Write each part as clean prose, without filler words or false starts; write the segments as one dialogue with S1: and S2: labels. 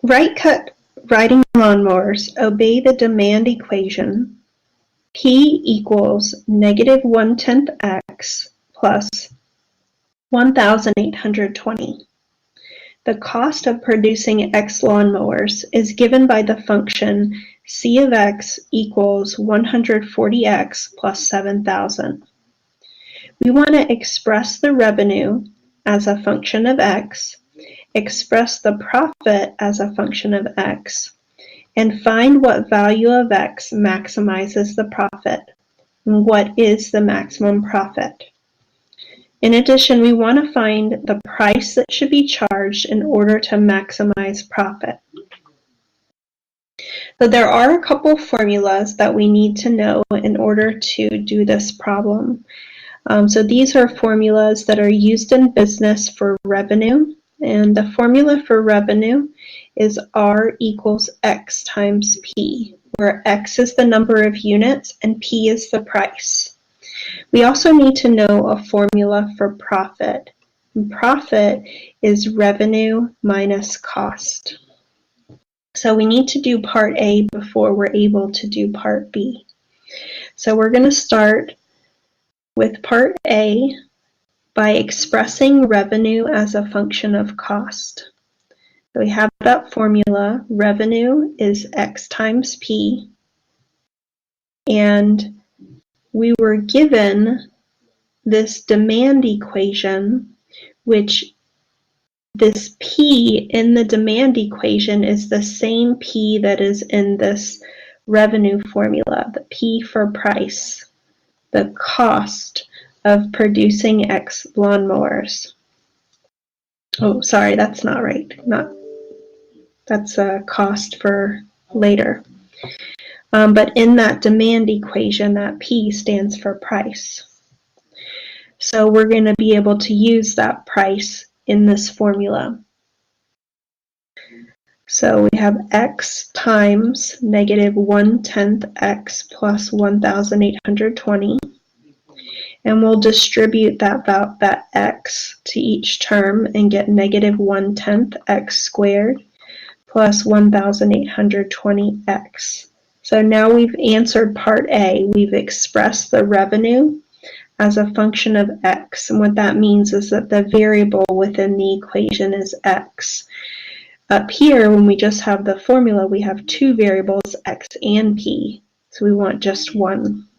S1: Right-cut riding lawnmowers obey the demand equation P equals negative 1/10 x plus 1,820. The cost of producing X lawnmowers is given by the function C of X equals 140x plus 7,000. We want to express the revenue as a function of X, express the profit as a function of X, and find what value of X maximizes the profit, and what is the maximum profit. In addition, we want to find the price that should be charged in order to maximize profit. So there are a couple formulas that we need to know in order to do this problem. So these are formulas that are used in business for revenue, and the formula for revenue is R equals X times P, where X is the number of units and P is the price. We also need to know a formula for profit. And profit is revenue minus cost. So we need to do part A before we're able to do part B. So we're going to start with part A by expressing revenue as a function of cost. So we have that formula, revenue is X times P, and we were given this demand equation, which this P in the demand equation is the same P that is in this revenue formula, the P for price, the cost of producing X lawnmowers. Oh, sorry, that's not right. That's a cost for later. But in that demand equation, that P stands for price. So we're going to be able to use that price in this formula. So we have X times negative 1/10 X plus 1,820. And we'll distribute that X to each term and get negative 1/10 X squared plus 1,820x. So now we've answered part A. We've expressed the revenue as a function of X. And what that means is that the variable within the equation is X. Up here, when we just have the formula, we have two variables, X and P. So we want just one.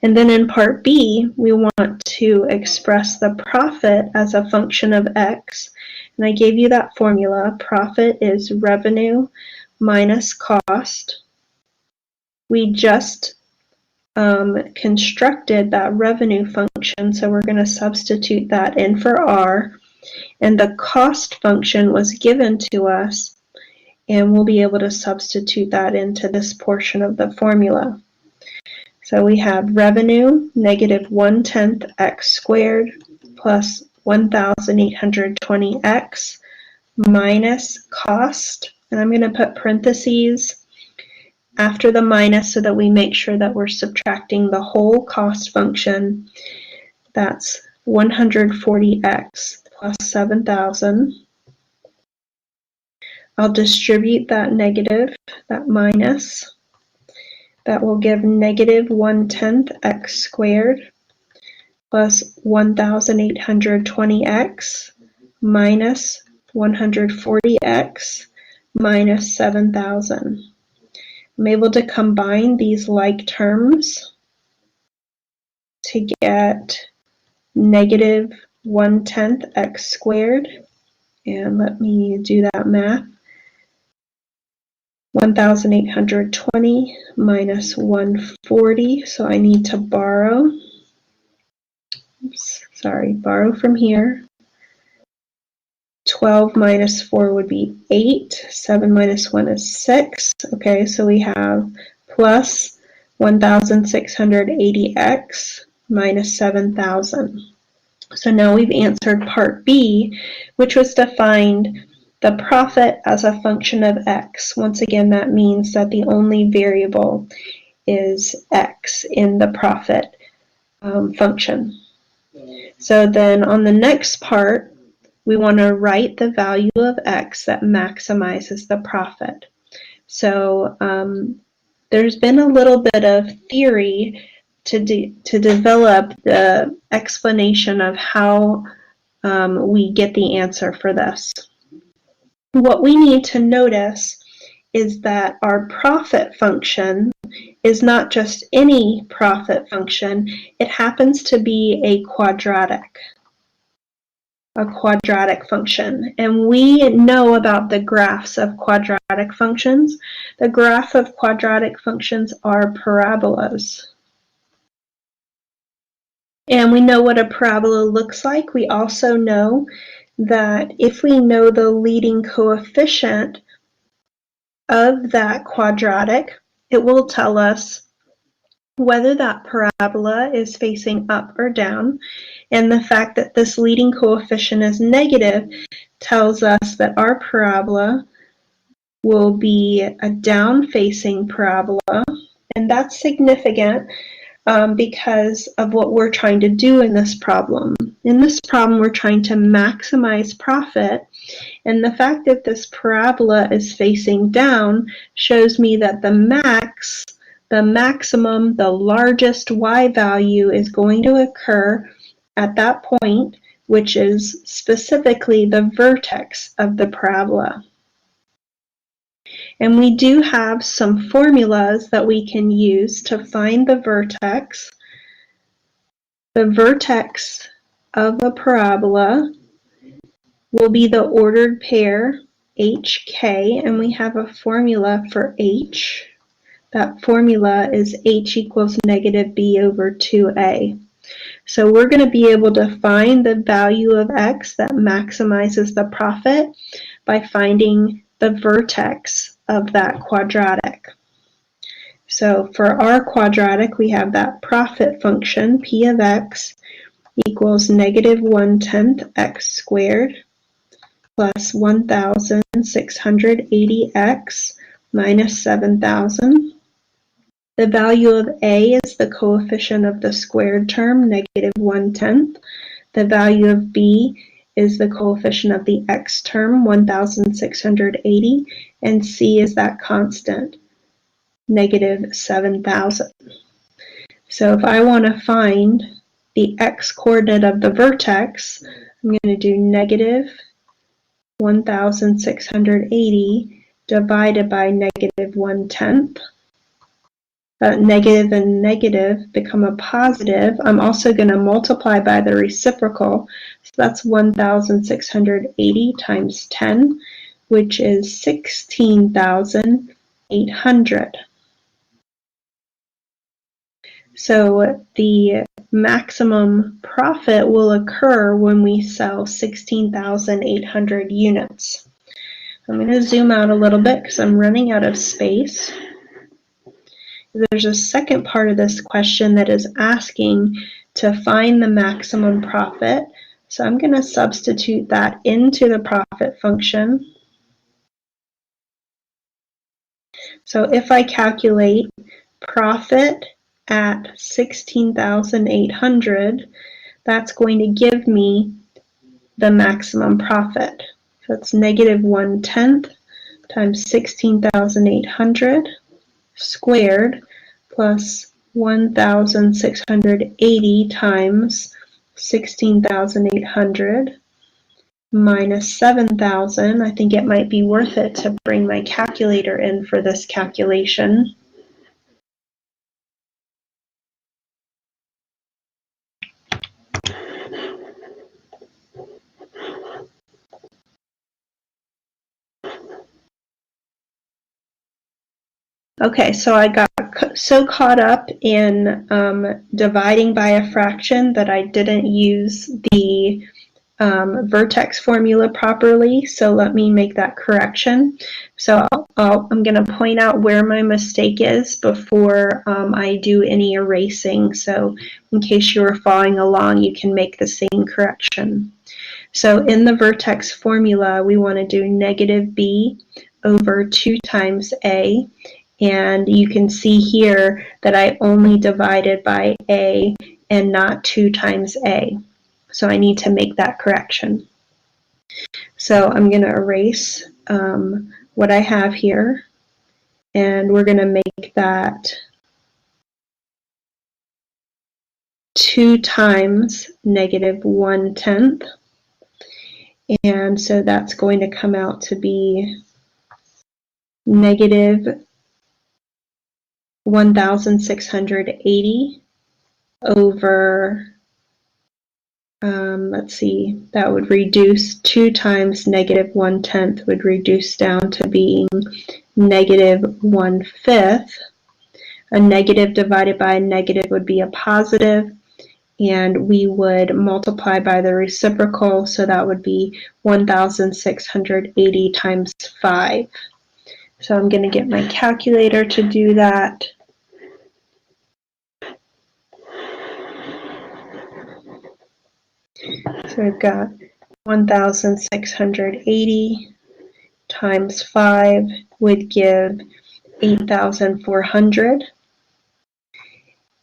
S1: And then in part B, we want to express the profit as a function of X. And I gave you that formula. Profit is revenue minus cost. We just constructed that revenue function, so we're going to substitute that in for R. And the cost function was given to us, and we'll be able to substitute that into this portion of the formula. So we have revenue, negative 1/10 X squared plus 1,820x minus cost, and I'm going to put parentheses after the minus so that we make sure that we're subtracting the whole cost function. That's 140x plus 7,000. I'll distribute that negative, that minus. That will give negative 1/10 X squared plus 1,820x minus 140x minus 7,000. I'm able to combine these like terms to get negative 1/10 X squared. And let me do that math. 1,820 minus 140, so I need to borrow. Borrow from here. 12 minus 4 would be 8. 7 minus 1 is 6. Okay, so we have plus 1,680x minus 7,000. So now we've answered part B, which was to find the profit as a function of X. Once again, that means that the only variable is X in the profit function. So then on the next part, we want to write the value of x that maximizes the profit. So there's been a little bit of theory to develop the explanation of how we get the answer for this. What we need to notice is that our profit function is not just any profit function, it happens to be a quadratic function. And we know about the graphs of quadratic functions. The graph of quadratic functions are parabolas. And we know what a parabola looks like. We also know that if we know the leading coefficient of that quadratic, it will tell us whether that parabola is facing up or down. And the fact that this leading coefficient is negative tells us that our parabola will be a down-facing parabola. And that's significant because of what we're trying to do in this problem. In this problem, we're trying to maximize profit, and the fact that this parabola is facing down shows me that the maximum, the largest y value is going to occur at that point, which is specifically the vertex of the parabola. And we do have some formulas that we can use to find the vertex. The vertex of a parabola will be the ordered pair hk, and we have a formula for h. That formula is h equals negative b over 2a. So we're going to be able to find the value of x that maximizes the profit by finding the vertex of that quadratic. So for our quadratic, we have that profit function, p of x equals negative 1/10 x squared plus 1,680x minus 7,000. The value of a is the coefficient of the squared term, negative 1/10. The value of b is the coefficient of the x term, 1,680, and c is that constant, negative 7,000. So if I want to find the x coordinate of the vertex, I'm going to do negative 1,680 divided by negative 1/10. Negative and negative become a positive. I'm also going to multiply by the reciprocal. So that's 1,680 times 10, which is 16,800. So the maximum profit will occur when we sell 16,800 units. I'm going to zoom out a little bit because I'm running out of space. There's a second part of this question that is asking to find the maximum profit. So I'm going to substitute that into the profit function. So if I calculate profit at 16,800, that's going to give me the maximum profit. So it's negative 1/10 times 16,800 squared plus 1,680 times 16,800 minus 7,000. I think it might be worth it to bring my calculator in for this calculation. Okay, so I got so caught up in dividing by a fraction that I didn't use the vertex formula properly, so let me make that correction. So I'm going to point out where my mistake is before I do any erasing, so in case you were following along, you can make the same correction. So in the vertex formula, we want to do negative b over 2 times a, and you can see here that I only divided by a and not 2 times a. So I need to make that correction. So I'm going to erase what I have here, and we're going to make that 2 times negative 1/10. And so that's going to come out to be negative 1,680 over, let's see, that would reduce 2 times negative 1/10 would reduce down to being negative 1/5. A negative divided by a negative would be a positive, and we would multiply by the reciprocal, so that would be 1,680 times 5. So I'm going to get my calculator to do that. So we've got 1,680 times 5 would give 8,400.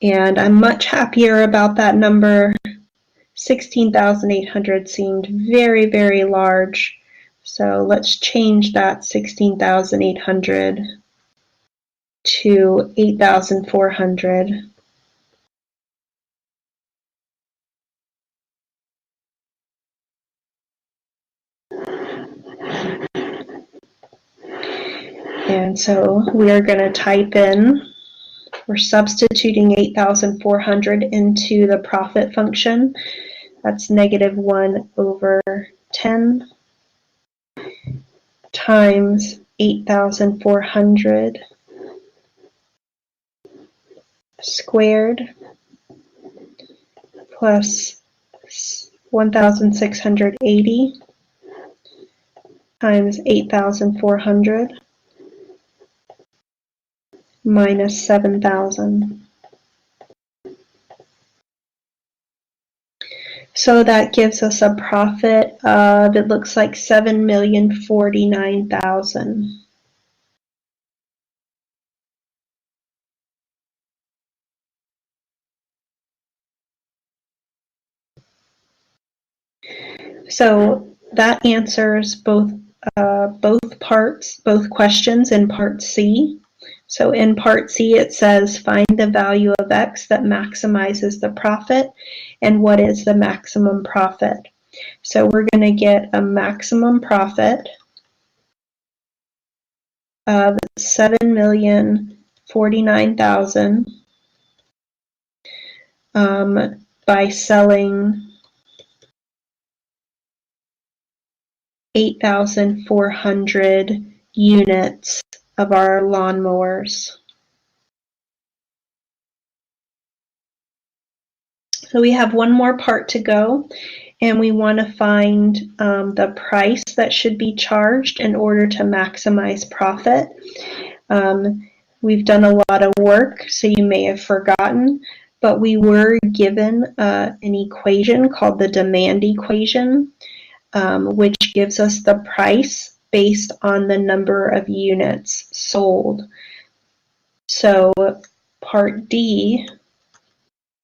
S1: And I'm much happier about that number. 16,800 seemed very, very large. So let's change that 16,800 to 8,400. And so we are going to type in, we're substituting 8,400 into the profit function. That's negative 1 over 10 times 8,400 squared plus 1,680 times 8,400 minus 7,000. So that gives us a profit of, it looks like 7,049,000. So that answers both parts, both questions in part C. So in part C it says find the value of x that maximizes the profit and what is the maximum profit. So we're going to get a maximum profit of 7,049,000 by selling 8,400 units of our lawnmowers. So we have one more part to go, and we want to find the price that should be charged in order to maximize profit. We've done a lot of work, so you may have forgotten, but we were given an equation called the demand equation, which gives us the price based on the number of units sold. So part D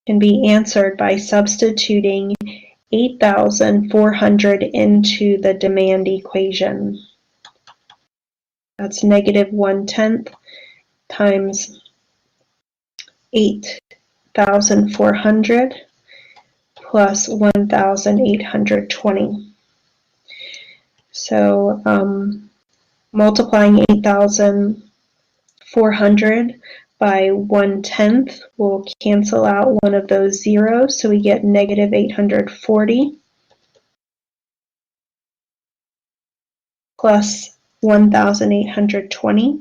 S1: can be answered by substituting 8,400 into the demand equation. That's negative 1/10 times 8,400 plus 1,820. So multiplying 8,400 by 1/10 will cancel out one of those zeros, so we get negative 840 plus 1,820.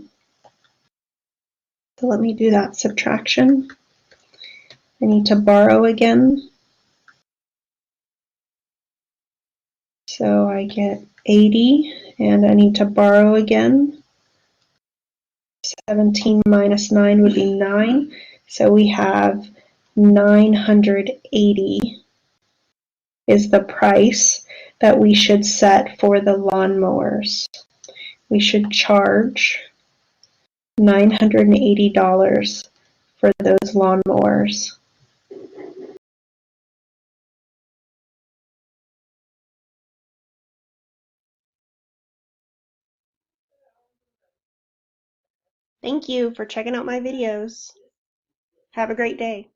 S1: So let me do that subtraction. I need to borrow again. So I get 80, and I need to borrow again. 17 minus 9 would be 9. So we have 980 is the price that we should set for the lawnmowers. We should charge $980 for those lawnmowers. Thank you for checking out my videos. Have a great day.